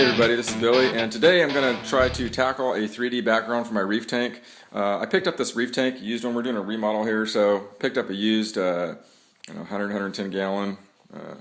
Hey everybody, this is Billy, and today I'm going to try to tackle a 3D background for my reef tank. I picked up this reef tank, used one. We're doing a remodel here, so picked up a used 110 gallon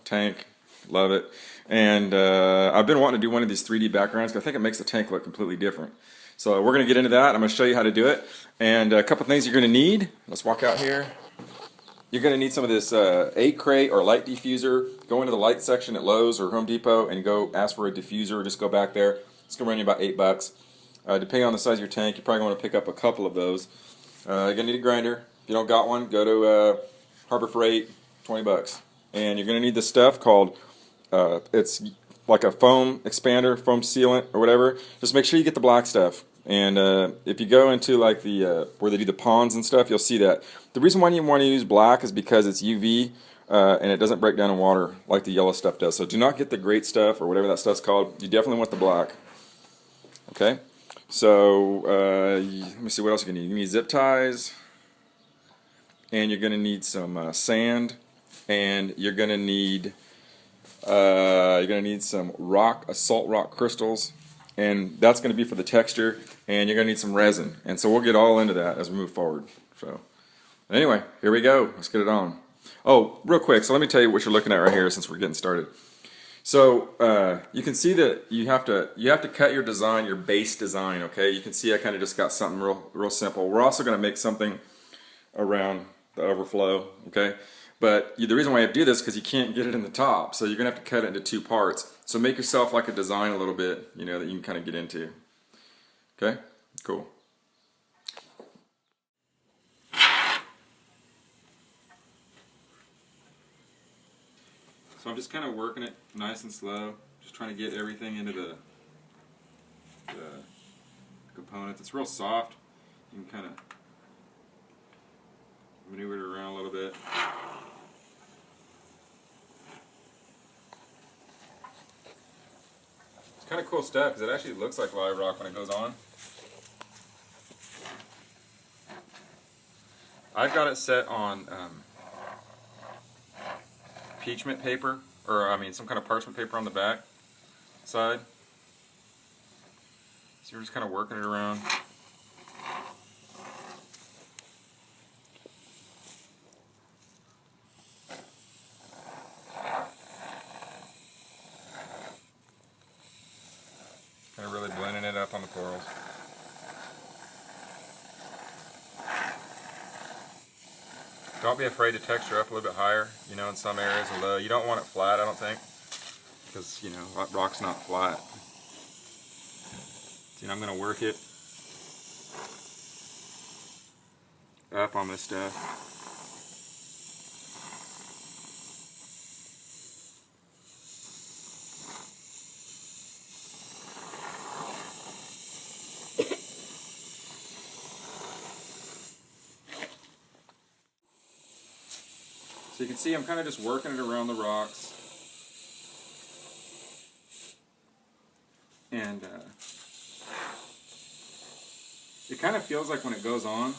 tank. Love it. And I've been wanting to do one of these 3D backgrounds because I think it makes the tank look completely different. So we're going to get into that. I'm going to show you how to do it. And a couple things you're going to need. Let's walk out here. You're going to need some of this 8-crate or light diffuser. Go into the light section at Lowe's or Home Depot and go ask for a diffuser. Just go back there. It's going to run you about $8. Depending on the size of your tank, you're probably going to pick up a couple of those. You're going to need a grinder. If you don't got one, go to Harbor Freight, $20. And you're going to need this stuff called, it's like a foam expander, foam sealant or whatever. Just make sure you get the black stuff. And if you go into like the where they do the ponds and stuff, you'll see that. The reason why you want to use black is because it's UV and it doesn't break down in water like the yellow stuff does. So do not get the great stuff or whatever that stuff's called. You definitely want the black. Okay? So let me see what else you're going to need. You need zip ties, and you're going to need some sand, and you're going to need some salt rock crystals. And that's going to be for the texture, and you're going to need some resin. And so we'll get all into that as we move forward. So anyway, here we go. Let's get it on. Oh, real quick, so let me tell you what you're looking at right here since we're getting started. So you can see that you have to cut your design, your base design, okay? You can see I kind of just got something real simple. We're also going to make something around the overflow, okay? But the reason why I do this is because you can't get it in the top, so you're going to have to cut it into two parts. So make yourself like a design a little bit, you know, that you can kind of get into. Okay? Cool. So I'm just kind of working it nice and slow, just trying to get everything into the components. It's real soft. You can kind of maneuver it around a little bit. Kind of cool stuff because it actually looks like live rock when it goes on. I've got it set on parchment paper, or I mean some kind of parchment paper on the back side. So you're just kind of working it around. Kind of really blending it up on the corals. Don't be afraid to texture up a little bit higher, you know, in some areas or low. You don't want it flat, I don't think, because, you know, rock's not flat. So, you know, I'm going to work it up on this stuff. So you can see I'm kind of just working it around the rocks. And it kind of feels like when it goes on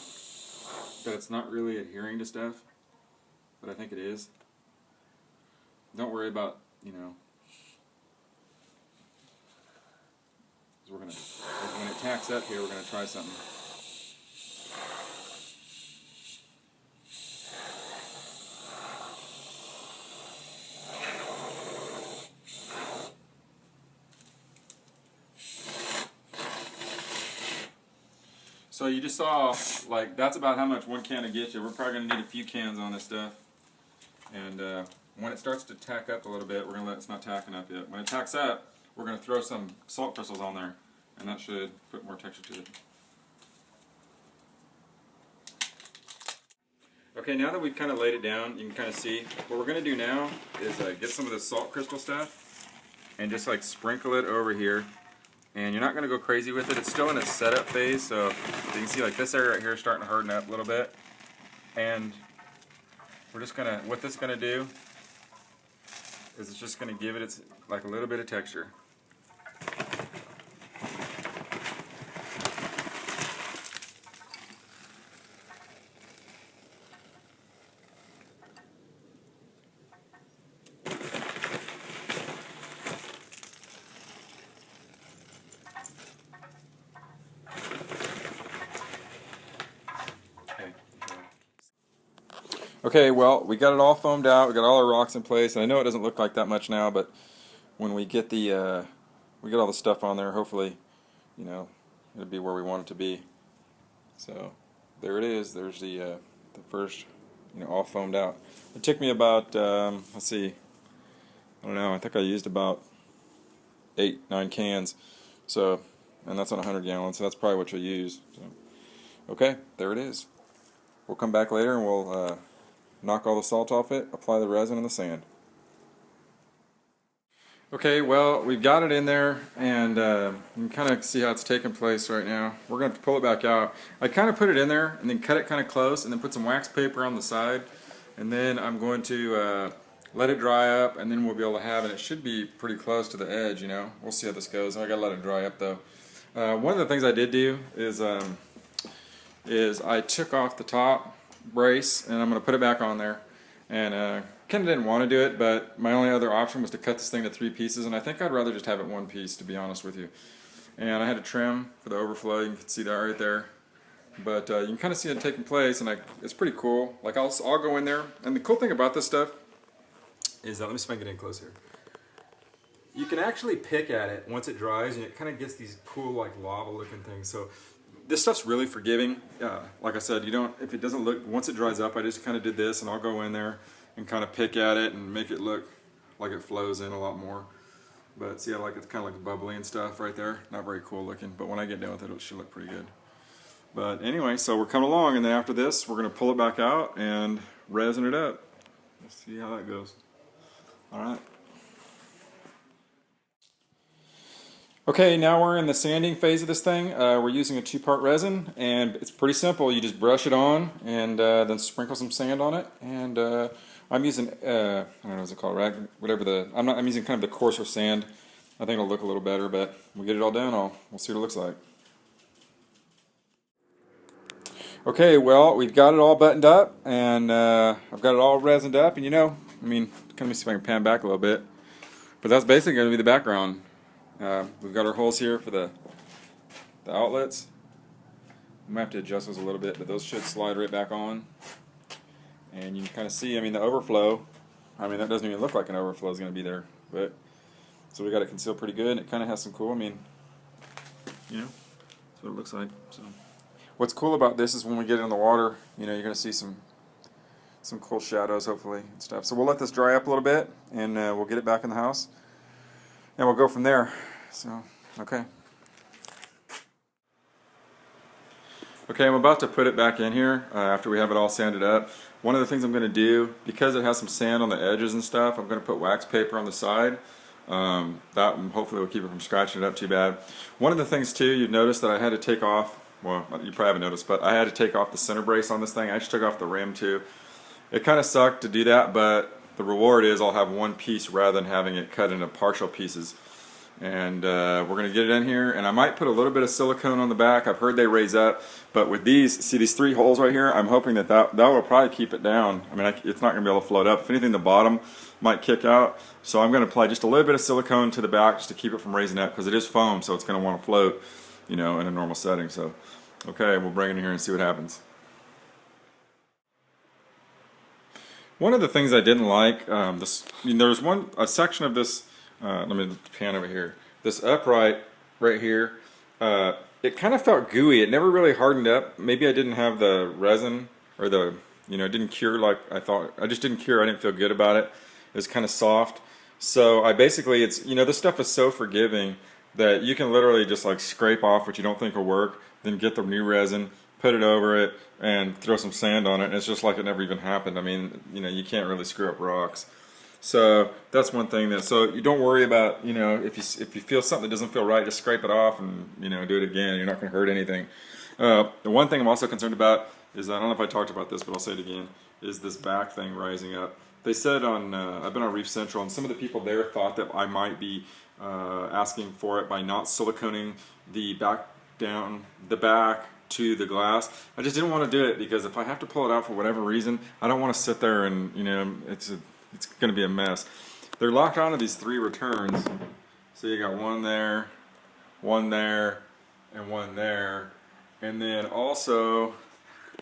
that it's not really adhering to stuff, but I think it is. Don't worry about, you know, because when it tacks up here, we're going to try something. So you just saw, like, that's about how much one can will get you. We're probably going to need a few cans on this stuff. And when it starts to tack up a little bit, we're going to let it's not tacking up yet. When it tacks up, we're going to throw some salt crystals on there, and that should put more texture to it. Okay, now that we've kind of laid it down, you can kind of see, what we're going to do now is get some of this salt crystal stuff and just like sprinkle it over here. And you're not going to go crazy with it. It's still in its setup phase, so you can see like this area right here is starting to harden up a little bit. And we're just going to, what this is going to do is it's just going to give it like a little bit of texture. Okay, well, we got it all foamed out. We got all our rocks in place, and I know it doesn't look like that much now, but when we get we get all the stuff on there, hopefully, you know, it'll be where we want it to be. So there it is. There's the first, you know, all foamed out. It took me about let's see, I don't know. I think I used about 8-9 cans. So, and that's on 100 gallons. So that's probably what you'll use. So, okay, there it is. We'll come back later and we'll knock all the salt off it, apply the resin and the sand. Okay, well, we've got it in there, and you can kind of see how it's taking place right now. We're going to have to pull it back out. I kind of put it in there and then cut it kind of close and then put some wax paper on the side, and then I'm going to let it dry up, and then we'll be able to have it. It should be pretty close to the edge, you know. We'll see how this goes. I got to let it dry up though. One of the things I did do is I took off the top brace, and I'm going to put it back on there, and kind of didn't want to do it, but my only other option was to cut this thing to 3 pieces, and I think I'd rather just have it 1 piece, to be honest with you. And I had to trim for the overflow. You can see that right there, but you can kind of see it taking place, and it's pretty cool. Like I'll go in there, and the cool thing about this stuff is that, let me see if I can get in close here. You can actually pick at it once it dries, and it kind of gets these cool, like lava looking things. So this stuff's really forgiving. Like I said, if it doesn't look, once it dries up, I just kind of did this, and I'll go in there and kind of pick at it and make it look like it flows in a lot more. But see, it's kind of like bubbly and stuff right there. Not very cool looking, but when I get done with it, it should look pretty good. But anyway, so we're coming along, and then after this, we're going to pull it back out and resin it up. Let's see how that goes. All right. Okay, now we're in the sanding phase of this thing. We're using a 2-part resin, and it's pretty simple. You just brush it on and then sprinkle some sand on it. And I'm using, I don't know what's it called, I'm using kind of the coarser sand. I think it'll look a little better, but we'll get it all done. We'll see what it looks like. Okay, well, we've got it all buttoned up, and I've got it all resined up, and let me see if I can pan back a little bit. But that's basically going to be the background. We've got our holes here for the outlets. I might have to adjust those a little bit, but those should slide right back on. And you can kind of see, the overflow, that doesn't even look like an overflow is going to be there. But so we got it concealed pretty good, and it kind of has some cool, that's what it looks like. So what's cool about this is when we get it in the water, you're going to see some cool shadows, hopefully, and stuff. So we'll let this dry up a little bit, and we'll get it back in the house. And we'll go from there. So, okay. Okay, I'm about to put it back in here after we have it all sanded up. One of the things I'm going to do, because it has some sand on the edges and stuff, I'm going to put wax paper on the side. That hopefully will keep it from scratching it up too bad. One of the things too, you've noticed that I had to take off, well, you probably haven't noticed, but I had to take off the center brace on this thing. I actually took off the rim too. It kind of sucked to do that, but the reward is I'll have 1 piece rather than having it cut into partial pieces. And we're going to get it in here, and I might put a little bit of silicone on the back. I've heard they raise up, but with these, see these 3 holes right here, I'm hoping that will probably keep it down. It's not going to be able to float up. If anything, the bottom might kick out. So I'm going to apply just a little bit of silicone to the back just to keep it from raising up, because it is foam, so it's going to want to float, in a normal setting. So, okay, we'll bring it in here and see what happens. One of the things I didn't like, there's a section of this. Let me pan over here. This upright right here, it kind of felt gooey. It never really hardened up. Maybe I didn't have the resin, or it didn't cure like I thought. I just didn't cure. I didn't feel good about it. It was kind of soft. So I basically, this stuff is so forgiving that you can literally just like scrape off what you don't think will work, then get the new resin, put it over it, and throw some sand on it, and it's just like it never even happened. You can't really screw up rocks. So that's one thing. So you don't worry about, if you feel something that doesn't feel right, just scrape it off and do it again. You're not going to hurt anything. The one thing I'm also concerned about is, I don't know if I talked about this, but I'll say it again, is this back thing rising up. They said I've been on Reef Central, and some of the people there thought that I might be asking for it by not siliconing the back to the glass. I just didn't want to do it, because if I have to pull it out for whatever reason, I don't want to sit there and it's going to be a mess. They're locked onto these 3 returns. So you got one there, and one there. And then also,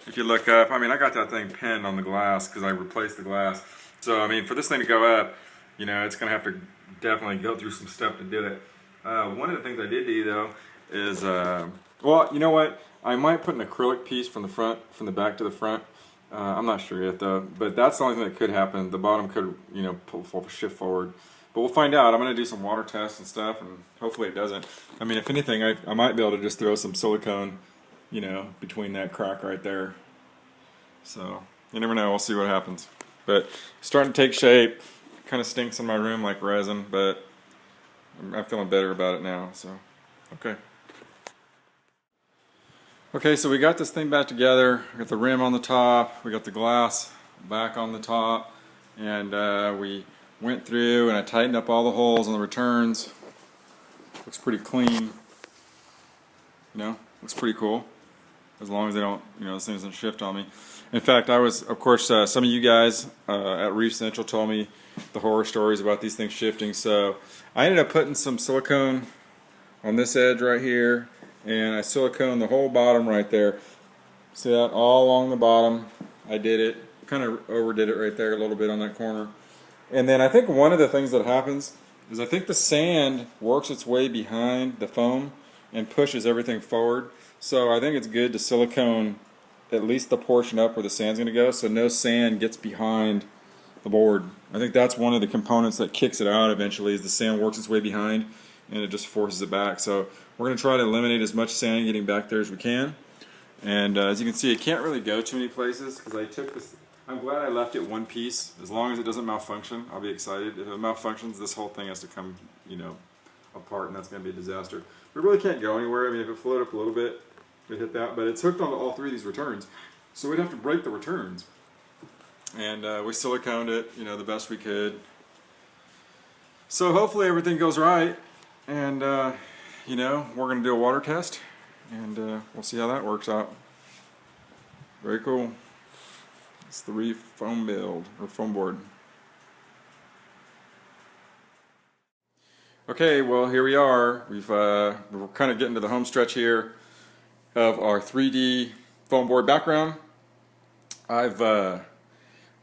if you look up, I mean, I got that thing pinned on the glass because I replaced the glass. So, I mean, for this thing to go up, you know, it's going to have to definitely go through some stuff to do it. One of the things I did do, though, is, well, you know what? I might put an acrylic piece from the front, from the back to the front. I'm not sure yet, though. But that's the only thing that could happen. The bottom could, you know, shift forward. But we'll find out. I'm going to do some water tests and stuff, and hopefully it doesn't. I mean, if anything, I might be able to just throw some silicone, you know, between that crack right there. So, you never know. We'll see what happens. But it's starting to take shape. Kind of stinks in my room like resin, but I'm feeling better about it now. So, okay. Okay, so we got this thing back together. We got the rim on the top. We got the glass back on the top. And we went through and I tightened up all the holes on the returns. Looks pretty clean. You know, looks pretty cool. As long as they don't, you know, this thing doesn't shift on me. In fact, I was, of course, some of you guys at Reef Central told me the horror stories about these things shifting. So I ended up putting some silicone on this edge right here, and I siliconed the whole bottom right there. See that? All along the bottom. I did it. Kind of overdid it right there a little bit on that corner. And then I think one of the things that happens is I think the sand works its way behind the foam and pushes everything forward. So I think it's good to silicone at least the portion up where the sand's going to go, so no sand gets behind the board. I think that's one of the components that kicks it out eventually, is the sand works its way behind and it just forces it back. So we're going to try to eliminate as much sand getting back there as we can. And as you can see, it can't really go too many places because I took this. I'm glad I left it one piece. As long as it doesn't malfunction, I'll be excited. If it malfunctions, this whole thing has to come, you know, apart, and that's going to be a disaster. But it really can't go anywhere. I mean, if it floated up a little bit, it hit that, but it's hooked onto all three of these returns, so we'd have to break the returns. And we siliconed it, you know, the best we could. So hopefully everything goes right, and you know, we're going to do a water test, and we'll see how that works out. Very cool. It's the Reef foam build, or foam board. Okay, well, here we are. We're kind of getting to the home stretch here of our 3D foam board background. I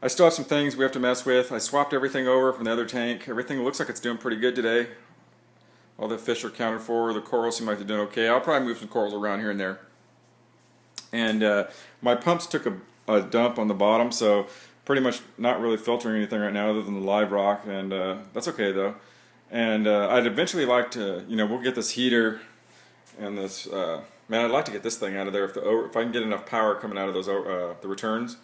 still have some things we have to mess with. I swapped everything over from the other tank. Everything looks like it's doing pretty good today. All the fish are accounted for. The corals seem like they're doing okay. I'll probably move some corals around here and there. And my pumps took a dump on the bottom, so pretty much not really filtering anything right now other than the live rock, and that's okay though. And I'd eventually like to, you know, we'll get this heater and this, man, I'd like to get this thing out of there if I can get enough power coming out of those the returns.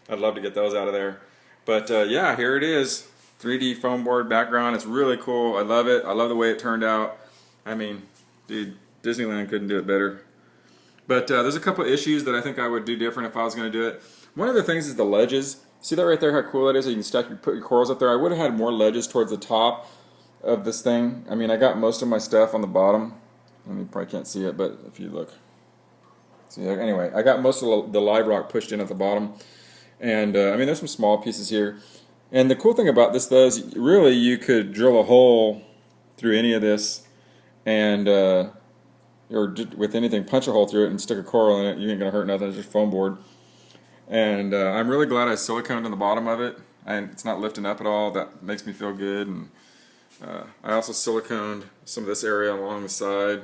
I'd love to get those out of there. But yeah, here it is, 3D foam board background. It's really cool. I love it. I love the way it turned out. I mean, dude, Disneyland couldn't do it better. But there's a couple of issues that I think I would do different if I was going to do it. One of the things is the ledges. See that right there, how cool that is? You can put your corals up there. I would have had more ledges towards the top of this thing. I mean, I got most of my stuff on the bottom. I mean, you probably can't see it, but if you look. See, anyway, I got most of the live rock pushed in at the bottom. And, I mean, there's some small pieces here. And the cool thing about this, though, is really you could drill a hole through any of this and, or with anything, punch a hole through it and stick a coral in it. You ain't going to hurt nothing. It's just foam board. And I'm really glad I siliconed in the bottom of it. And it's not lifting up at all. That makes me feel good. And I also siliconed some of this area along the side.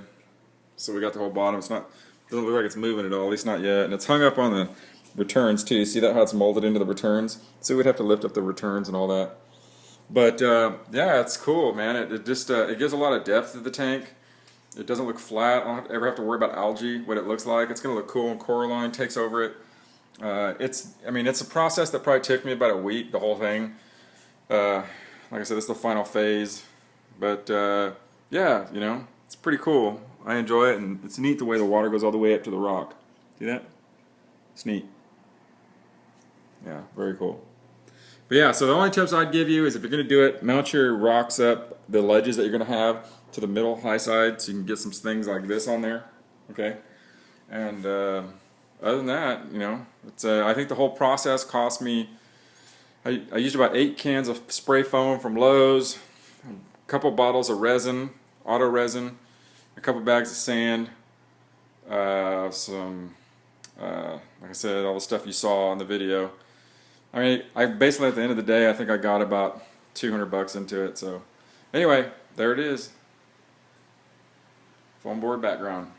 So we got the whole bottom. It's not, doesn't look like it's moving at all, at least not yet. And it's hung up on the returns too. See that, how it's molded into the returns? So we'd have to lift up the returns and all that. But yeah, it's cool, man. It just it gives a lot of depth to the tank. It doesn't look flat. I don't ever have to worry about algae, what it looks like. It's going to look cool, and Coraline takes over it. I mean, it's a process that probably took me about a week, the whole thing. Like I said, this is the final phase. But yeah, you know, it's pretty cool. I enjoy it, and it's neat the way the water goes all the way up to the rock. See that? It's neat. Yeah, very cool. But yeah, so the only tips I'd give you is if you're going to do it, mount your rocks up, the ledges that you're going to have, to the middle high side, so you can get some things like this on there. Okay? And other than that, you know, it's I think the whole process cost me, I used about 8 cans of spray foam from Lowe's, a couple bottles of resin, auto resin, a couple bags of sand, some Like I said, all the stuff you saw in the video. I mean, I basically at the end of the day, I think I got about $200 into it. So anyway, there it is. Foam board background.